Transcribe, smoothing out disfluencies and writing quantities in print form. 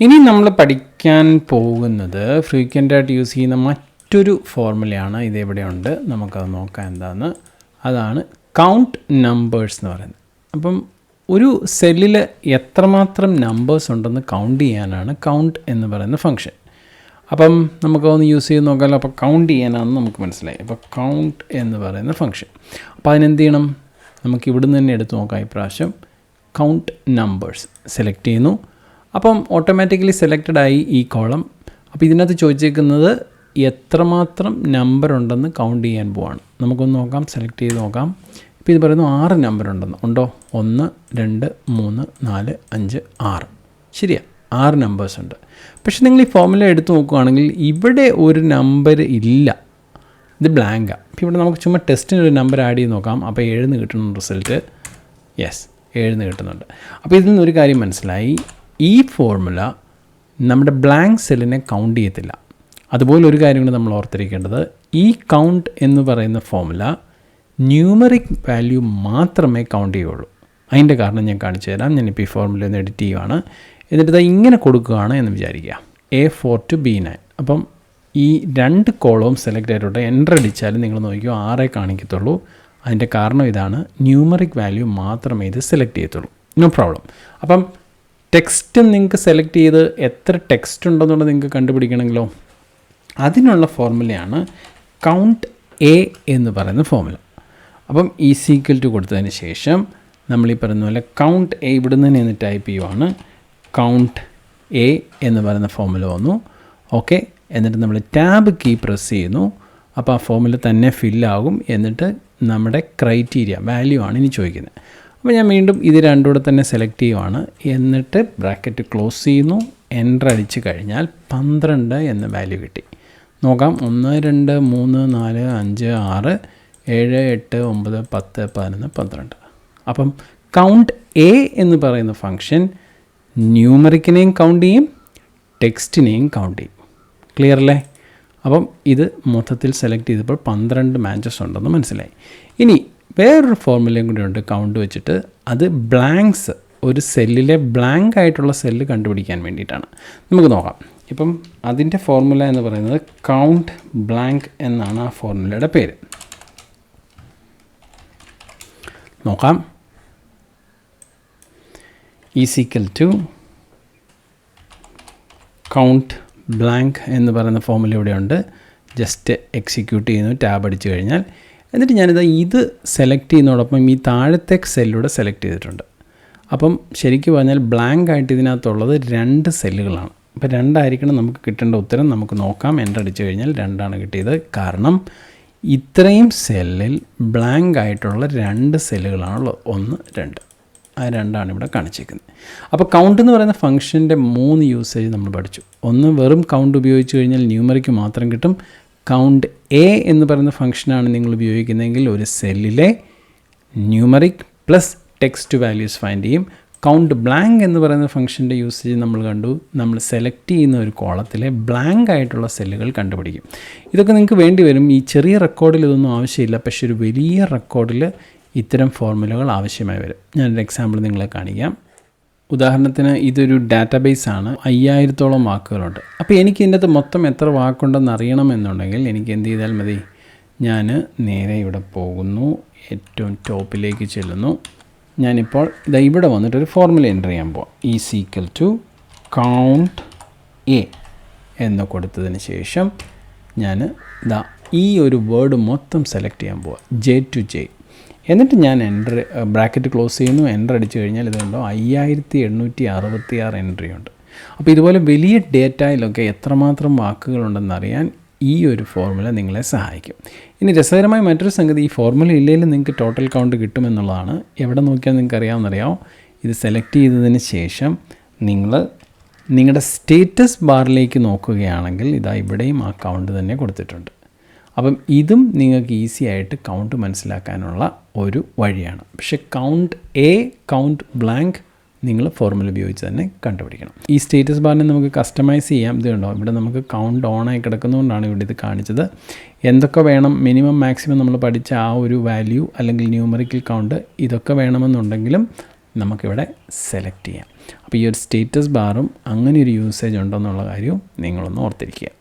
ഇനി നമ്മൾ പഠിക്കാൻ പോകുന്നത് ഫ്രീക്വൻ്റായിട്ട് യൂസ് ചെയ്യുന്ന മറ്റൊരു ഫോർമുലയാണ്. ഇതെവിടെയുണ്ട്, നമുക്കത് നോക്കാം എന്താണെന്ന്. അതാണ് കൗണ്ട് നമ്പേഴ്സ് എന്ന് പറയുന്നത്. അപ്പം ഒരു സെല്ലിൽ എത്രമാത്രം നമ്പേഴ്സ് ഉണ്ടെന്ന് കൗണ്ട് ചെയ്യാനാണ് കൗണ്ട് എന്ന് പറയുന്ന ഫംഗ്ഷൻ. അപ്പം നമുക്കൊന്ന് യൂസ് ചെയ്ത് നോക്കാമല്ലോ. അപ്പോൾ കൗണ്ട് ചെയ്യാനാണെന്ന് നമുക്ക് മനസ്സിലായി. അപ്പോൾ കൗണ്ട് എന്ന് പറയുന്ന ഫംഗ്ഷൻ. അപ്പോൾ അതിനെന്ത് ചെയ്യണം, നമുക്ക് ഇവിടുന്ന് തന്നെ എടുത്ത് നോക്കാം. ഇപ്രാവശ്യം കൗണ്ട് നമ്പേഴ്സ് സെലക്ട് ചെയ്യുന്നു. അപ്പം ഓട്ടോമാറ്റിക്കലി സെലക്റ്റഡ് ആയി ഈ കോളം. അപ്പോൾ ഇതിനകത്ത് ചോദിച്ചേക്കുന്നത് എത്രമാത്രം നമ്പർ ഉണ്ടെന്ന് കൗണ്ട് ചെയ്യാൻ പോവാണ്. നമുക്കൊന്ന് നോക്കാം, സെലക്ട് ചെയ്ത് നോക്കാം. ഇപ്പോൾ ഇത് പറയുന്നു 6 നമ്പർ ഉണ്ടെന്ന്. ഉണ്ടോ? 1 2 3 4 5 6. ശരിയാ, 6 നമ്പേഴ്സ് ഉണ്ട്. പക്ഷേ നിങ്ങൾ ഈ ഫോർമുല എടുത്ത് നോക്കുകയാണെങ്കിൽ ഇവിടെ ഒരു നമ്പർ ഇല്ല, ഇത് ബ്ലാങ്കാണ്. അപ്പോൾ ഇവിടെ നമുക്ക് ചുമ്മാ ടെസ്റ്റിന് ഒരു നമ്പർ ആഡ് ചെയ്ത് നോക്കാം. അപ്പോൾ 7 കിട്ടുന്നുണ്ട് റിസൾട്ട്. യെസ്, 7 കിട്ടുന്നുണ്ട്. അപ്പോൾ ഇതിൽ നിന്നൊരു കാര്യം മനസ്സിലായി, ഈ ഫോർമുല നമ്മുടെ ബ്ലാങ്ക് സെല്ലിനെ കൗണ്ട് ചെയ്യത്തില്ല. അതുപോലെ ഒരു കാര്യം കൂടി നമ്മൾ ഓർത്തിരിക്കേണ്ടത്, ഈ കൗണ്ട് എന്ന് പറയുന്ന ഫോർമുല ന്യൂമറിക് വാല്യൂ മാത്രമേ കൗണ്ട് ചെയ്യുള്ളൂ. അതിൻ്റെ കാരണം ഞാൻ കാണിച്ചു തരാം. ഞാനിപ്പോൾ ഈ ഫോർമുല ഒന്ന് എഡിറ്റ് ചെയ്യുകയാണ്. എന്നിട്ട് ഇത് ഇങ്ങനെ കൊടുക്കുകയാണ് എന്ന് വിചാരിക്കുക, A4 to B9. അപ്പം ഈ 2 കോളവും സെലക്ട് ആയിട്ടുണ്ട്. എൻ്റർ അടിച്ചാൽ നിങ്ങൾ നോക്കിയോ 6 കാണിക്കത്തുള്ളൂ. അതിൻ്റെ കാരണം ഇതാണ്, ന്യൂമറിക് വാല്യൂ മാത്രമേ ഇത് സെലക്ട് ചെയ്യത്തുള്ളൂ. No problem. അപ്പം ടെക്സ്റ്റ് നിങ്ങൾക്ക് സെലക്ട് ചെയ്ത് എത്ര ടെക്സ്റ്റ് ഉണ്ടെന്നുള്ളത് നിങ്ങൾക്ക് കണ്ടുപിടിക്കണമെങ്കിലോ, അതിനുള്ള ഫോർമുലയാണ് കൗണ്ട് എ എന്ന് പറയുന്ന ഫോർമുല. അപ്പം ഈക്വൽ ടു കൊടുത്തതിന് ശേഷം നമ്മൾ ഈ പറയുന്ന പോലെ കൗണ്ട് എ ഇവിടെ നിന്ന് ടൈപ്പ് ചെയ്യുവാണ്. കൗണ്ട് എ എന്ന് പറയുന്ന ഫോർമുല വന്നു. ഓക്കെ, എന്നിട്ട് നമ്മൾ ടാബ് കീ പ്രസ് ചെയ്യുന്നു. അപ്പോൾ ആ ഫോർമുല തന്നെ ഫില്ലാകും. എന്നിട്ട് നമ്മുടെ ക്രൈറ്റീരിയ വാല്യൂ ആണ് ഇനി ചോദിക്കുന്നത്. അപ്പോൾ ഞാൻ വീണ്ടും ഇത് രണ്ടും കൂടെ തന്നെ സെലക്ട് ചെയ്യുവാണ്. എന്നിട്ട് ബ്രാക്കറ്റ് ക്ലോസ് ചെയ്യുന്നു. എൻ്റർ അടിച്ച് കഴിഞ്ഞാൽ 12 എന്ന വാല്യൂ കിട്ടി. നോക്കാം, 1 2 3 4 5 6 7 8 9 10 11 12. അപ്പം കൗണ്ട് എ എന്ന് പറയുന്ന ഫംഗ്ഷൻ ന്യൂമറിക്കിനെയും കൗണ്ട് ചെയ്യും, ടെക്സ്റ്റിനെയും കൗണ്ട് ചെയ്യും. ക്ലിയർ അല്ലേ? അപ്പം ഇത് മൊത്തത്തിൽ സെലക്ട് ചെയ്തപ്പോൾ 12 മാച്ചസ് ഉണ്ടെന്ന് മനസ്സിലായി. ഇനി വേറൊരു ഫോർമുലയും കൂടി ഉണ്ട് കൗണ്ട് വെച്ചിട്ട്. അത് ബ്ലാങ്ക്സ്, ഒരു സെല്ലിലെ ബ്ലാങ്ക് ആയിട്ടുള്ള സെല്ല് കണ്ടുപിടിക്കാൻ വേണ്ടിയിട്ടാണ്. നമുക്ക് നോക്കാം. ഇപ്പം അതിൻ്റെ ഫോർമുല എന്ന് പറയുന്നത് കൗണ്ട് ബ്ലാങ്ക് എന്നാണ് ആ ഫോർമുലയുടെ പേര്. നോക്കാം. ഈക്വൽ ടു കൗണ്ട് ബ്ലാങ്ക് എന്ന് പറയുന്ന ഫോർമുല ഇവിടെയുണ്ട്. ജസ്റ്റ് എക്സിക്യൂട്ട് ചെയ്യുന്നു, ടാബ് അടിച്ചു കഴിഞ്ഞാൽ. എന്നിട്ട് ഞാനിത് സെലക്ട് ചെയ്യുന്നതോടൊപ്പം ഈ താഴത്തെ സെല്ലൂടെ സെലക്ട് ചെയ്തിട്ടുണ്ട്. അപ്പം ശരിക്കും പറഞ്ഞാൽ ബ്ലാങ്ക് ആയിട്ട് ഇതിനകത്തുള്ളത് 2 സെല്ലുകളാണ്. അപ്പോൾ 2 ആയിരിക്കണം നമുക്ക് കിട്ടേണ്ട ഉത്തരം. നമുക്ക് നോക്കാം. എൻ്റർ അടിച്ചു കഴിഞ്ഞാൽ 2 കിട്ടിയത്. കാരണം ഇത്രയും സെല്ലിൽ ബ്ലാങ്ക് ആയിട്ടുള്ള 2 സെല്ലുകളാണുള്ളത്. 1 2, ആ 2 ഇവിടെ കാണിച്ചേക്കുന്നത്. അപ്പോൾ കൗണ്ട് എന്ന് പറയുന്ന ഫംഗ്ഷൻ്റെ 3 യൂസേജ് നമ്മൾ പഠിച്ചു. ഒന്ന്, വെറും കൗണ്ട് ഉപയോഗിച്ച് കഴിഞ്ഞാൽ ന്യൂമറിക്ക് മാത്രം കിട്ടും. കൗണ്ട് എ എന്ന് പറയുന്ന ഫംഗ്ഷനാണ് നിങ്ങൾ ഉപയോഗിക്കുന്നതെങ്കിൽ ഒരു സെല്ലിലെ numeric plus text values find ചെയ്യും. കൗണ്ട് ബ്ലാങ്ക് എന്ന് പറയുന്ന ഫംഗ്ഷൻ്റെ യൂസേജ് നമ്മൾ കണ്ടു. നമ്മൾ സെലക്ട് ചെയ്യുന്ന ഒരു കോളത്തിലെ ബ്ലാങ്ക് ആയിട്ടുള്ള സെല്ലുകൾ കണ്ടുപിടിക്കും. ഇതൊക്കെ നിങ്ങൾക്ക് വേണ്ടി വരും. ഈ ചെറിയ റെക്കോർഡിൽ ഇതൊന്നും ആവശ്യമില്ല, പക്ഷേ ഒരു വലിയ റെക്കോർഡിൽ ഇത്തരം ഫോർമുലകൾ ആവശ്യമായി വരും. ഞാനൊരു എക്സാമ്പിൾ നിങ്ങളെ കാണിക്കാം. ഉദാഹരണത്തിന് ഇതൊരു ഡാറ്റാബേസ് ആണ്. 5000-ഓളം വാക്കുകളുണ്ട്. അപ്പോൾ എനിക്ക് ഇതിൻ്റെ അകത്ത് മൊത്തം എത്ര വാക്കുണ്ടെന്ന് അറിയണമെന്നുണ്ടെങ്കിൽ എനിക്ക് എന്ത് ചെയ്താൽ മതി, ഞാൻ നേരെ ഇവിടെ പോകുന്നു, ഏറ്റവും ടോപ്പിലേക്ക് ചെല്ലുന്നു. ഞാനിപ്പോൾ ഇവിടെ വന്നിട്ടൊരു ഫോർമുല എൻ്റർ ചെയ്യാൻ പോവാം. ഈക്വൽ ടു കൗണ്ട് എ എന്ന് കൊടുത്തതിന് ശേഷം ഞാൻ ഈ ഒരു വേർഡ് മൊത്തം സെലക്ട് ചെയ്യാൻ പോവാം, J to J. എന്നിട്ട് ഞാൻ ബ്രാക്കറ്റ് ക്ലോസ് ചെയ്യുന്നു. എൻ്റർ അടിച്ചു കഴിഞ്ഞാൽ ഇതുണ്ടോ 5866 എൻട്രി ഉണ്ട്. അപ്പോൾ ഇതുപോലെ വലിയ ഡേറ്റയിലൊക്കെ എത്രമാത്രം വാക്കുകളുണ്ടെന്നറിയാൻ ഈ ഒരു ഫോർമുല നിങ്ങളെ സഹായിക്കും. ഇനി രസകരമായ മറ്റൊരു സംഗതി, ഈ ഫോർമുല ഇല്ലെങ്കിലും നിങ്ങൾക്ക് ടോട്ടൽ കൗണ്ട് കിട്ടുമെന്നുള്ളതാണ്. എവിടെ നോക്കിയാൽ നിങ്ങൾക്ക് അറിയാമെന്നറിയാമോ? ഇത് സെലക്ട് ചെയ്തതിന് ശേഷം നിങ്ങൾ നിങ്ങളുടെ സ്റ്റേറ്റസ് ബാറിലേക്ക് നോക്കുകയാണെങ്കിൽ ഇവിടെയും ആ കൗണ്ട് തന്നെ കൊടുത്തിട്ടുണ്ട്. അപ്പം ഇതും നിങ്ങൾക്ക് ഈസി ആയിട്ട് കൗണ്ട് മനസ്സിലാക്കാനുള്ള ഒരു വഴിയാണ്. പക്ഷേ കൗണ്ട് എ, കൗണ്ട് ബ്ലാങ്ക് നിങ്ങൾ ഫോർമുല ഉപയോഗിച്ച് തന്നെ കണ്ടുപിടിക്കണം. ഈ സ്റ്റേറ്റസ് ബാറിനെ നമുക്ക് കസ്റ്റമൈസ് ചെയ്യാം. ഇതുണ്ടോ, ഇവിടെ നമുക്ക് കൗണ്ട് ഓണായി കിടക്കുന്നതുകൊണ്ടാണ് ഇവിടെ ഇത് കാണിച്ചത്. എന്തൊക്കെ വേണം, മിനിമം മാക്സിമം നമ്മൾ പഠിച്ച ആ ഒരു വാല്യൂ അല്ലെങ്കിൽ ന്യൂമറിക്കൽ കൗണ്ട്, ഇതൊക്കെ വേണമെന്നുണ്ടെങ്കിലും നമുക്കിവിടെ സെലക്ട് ചെയ്യാം. അപ്പോൾ ഈ ഒരു സ്റ്റേറ്റസ് ബാറും അങ്ങനെ ഒരു യൂസേജ് ഉണ്ടെന്നുള്ള കാര്യവും നിങ്ങളൊന്ന് ഓർത്തിരിക്കുക.